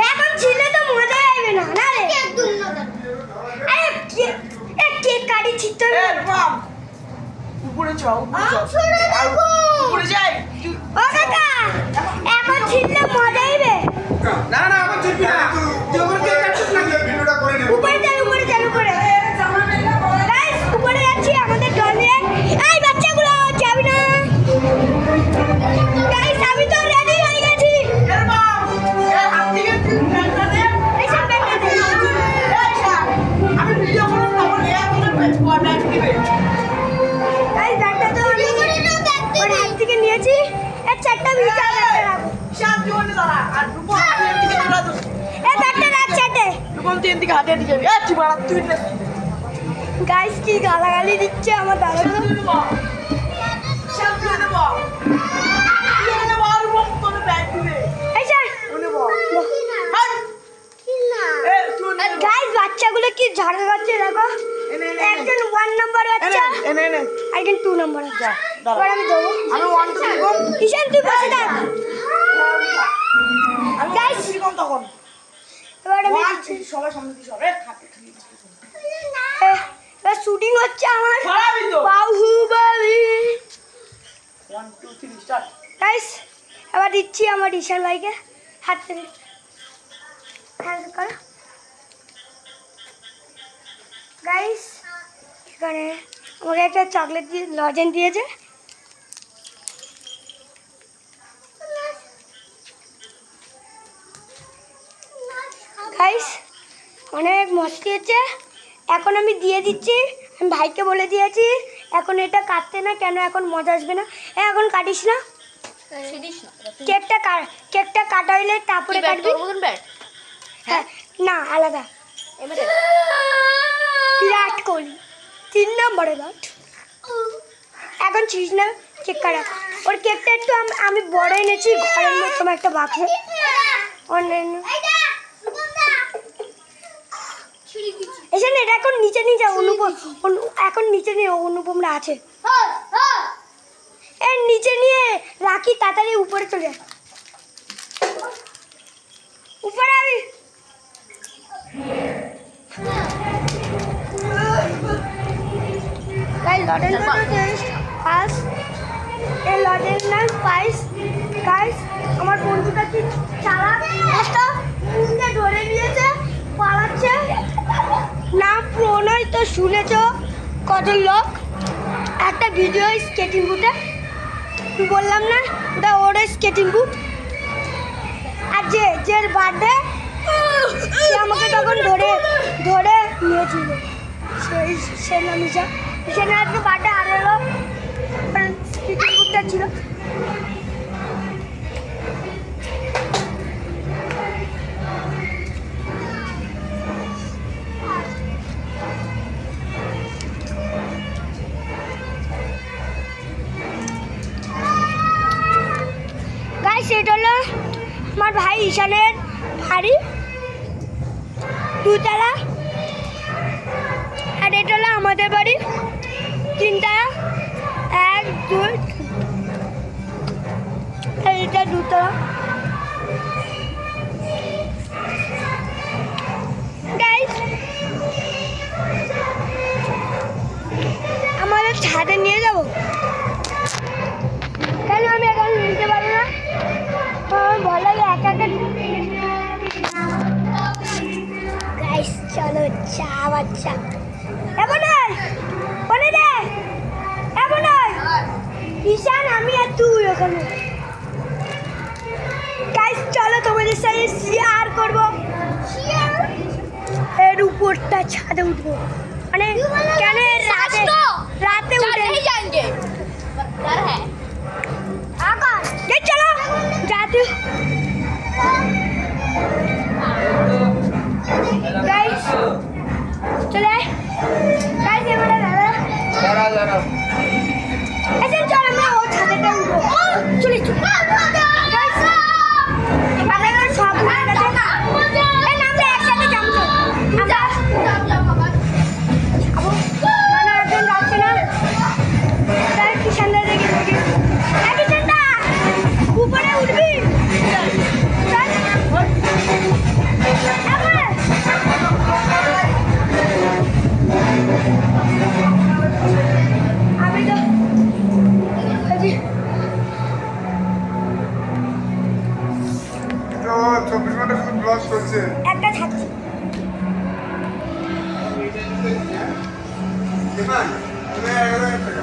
এখন ছিললে তো মজা আসবে না না রে আরে কেক কাটি ছিটতে উপরে যাও উপরে যাই ও কাকা এখন ছিললে মজা আসবে না না এখন ছিলবি না তুই উপরে কেক কাটছিস না ভিডিওটা করে নে উপরে চল উপরে গাইস উপরে যাচ্ছি আমাদের দল নিয়ে এই বাচ্চাগুলো যাবি না গাইস আমি তো রেডি হয়ে গেছি আমি ভিডিও করব তখন ব্যাগ দিবে গাইস ব্যাগটা তো আমি ওর হাত থেকে নিয়েছি এর চারটা ভিজা ব্যাগটা শাম জীবনে দাঁড়া আর রূপম এর দিকে তোরা তো এই ব্যাগটা রাখ চারটে রূপম তিন দিকে হাতে দিকে এ তুই বাড়া তুই না গাইস কি গালাগালি দিচ্ছে আমার দাদাগুলো শাম তুই দেব তুই দেব আর রূপম তোর ব্যাগ দিবে এই স্যার তুই দেব হাট এ তুই গাইস বাচ্চাগুলো কি ঝাড়া যাচ্ছে দেখো একজন 1 নাম্বার বাচ্চা এনে একজন 2 নাম্বার বাচ্চা দাঁড়া। এবার আমি দেবো আমি 1 2 দেব ঈশান তুই বসে থাক আমি Guys. কম তখন এবার আমি 1 2 সবাই সামনে দিয়ে সরে খাতে এবার শুটিং হচ্ছে আমার খারাপই তো বাহুবলী 1 2 3 স্টার্ট গাইস এবার দিচ্ছি আমার ঈশান ভাইকে হাত থেকে হ্যাঁ করো গাইস এখানে আমাকে একটা চকলেট দিয়ে লজেন্স দিয়েছে গাইস অনেক মস্তি হচ্ছে এখন আমি দিয়ে দিচ্ছি আমি ভাইকে বলে দিয়েছি এখন এটা কাটতে না কেন এখন মজা আসবে না এখন কাটিস না কেকটা কাটা হইলে তারপরে কাটবি হ্যাঁ না আলাদা বিরাট কোহলি 3 নম্বরে ব্যাট এখন ছিস না কেক কাটা ওর কেকটা একটু আমি বড় এনেছি ঘরের মতো একটা বাক্সে অন্যান্য এখানে এটা এখন নিচে নিয়ে যাও এখন নিচে নিয়ে অনুপমরা আছে এর নিচে নিয়ে রাখি তাড়াতাড়ি উপরে চলে যা উপরে আমি লডের পাস এই লডের নাম পাইস গাইস আমার বন্ধুটা কি চালাক একটা মুখে ধরে নিয়েছে পালাচ্ছে নাম প্রণয় তো শুনেছ কত লোক একটা ভিডিও স্কেটিং বুটে বললাম না ওটা ওর স্কেটিং বুট আর যে বার্থডে সে আমাকে তখন ধরে নিয়েছিল সে নাম ঈশা ঈশানের আজকে বার্থডে আর এলো স্কেটিং বুটটা ছিল সেটা হলো আমার ভাই ঈশানের বাড়ি 2 তলা আর এটা হলো আমাদের বাড়ি 3 তলা 1 2 আর এটা 2 তলা গাইস আমাদের ছাদে নিয়ে যাবো কেন আমি এখন নিতে পারবো না ভালো লাগে একা গাইস চলো চা বাচ্চা এমন নয় বলে দে এমন নয় ঈশান আমি আর তুই ওখানে গাইস চলো তোমাদের সাথে শেয়ার করবো এর উপরটা ছাদে উঠবো মানে কেন রাতে রাতে উঠে जाएंगे डर है আকাশ এই চলো যাতে গাইস চলে গাইস এবারে দাদা এসে চল আমরা ও ছাদেটা উঠবো চলে চল গাইস এখানে না সব হয়ে গেছে এই নামটা একসাথে যাবো আমরা না একজন যাচ্ছে না তার কিষানদা দেখে দেখে কিষানদা উপরে উঠবি চল আবার আমি তো তো 24 ঘন্টা শুধু ব্লগ চলছে একটা ছাড়ছি কেমন তুমি 11,000 টাকা